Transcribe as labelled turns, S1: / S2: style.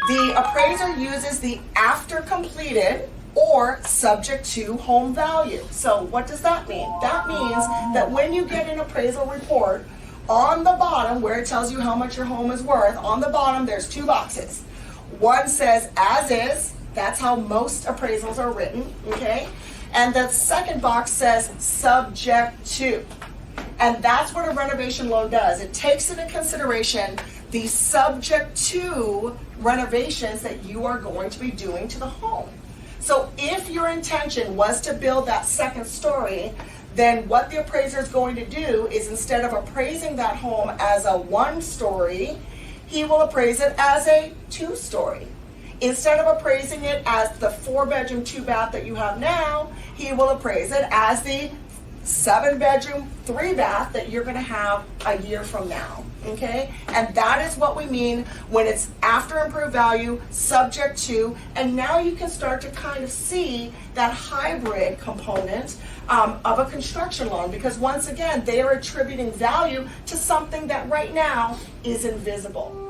S1: The appraiser uses the after completed or subject to home value. So what does that mean? That means that when you get an appraisal report, on the bottom where it tells you how much your home is worth, on the bottom there's two boxes. One says as is, that's how most appraisals are written, okay? And the second box says subject to. And that's what a renovation loan does. It takes into consideration the subject to renovations that you are going to be doing to the home. So if your intention was to build that second story, then what the appraiser is going to do is, instead of appraising that home as a 1-story, he will appraise it as a 2-story. Instead of appraising it as the 4-bedroom, 2-bath that you have now, he will appraise it as the 7-bedroom, 3-bath that you're going to have a year from now. Okay? And that is what we mean when it's after improved value, subject to, and now you can start to kind of see that hybrid component of a construction loan, because once again, they are attributing value to something that right now is invisible.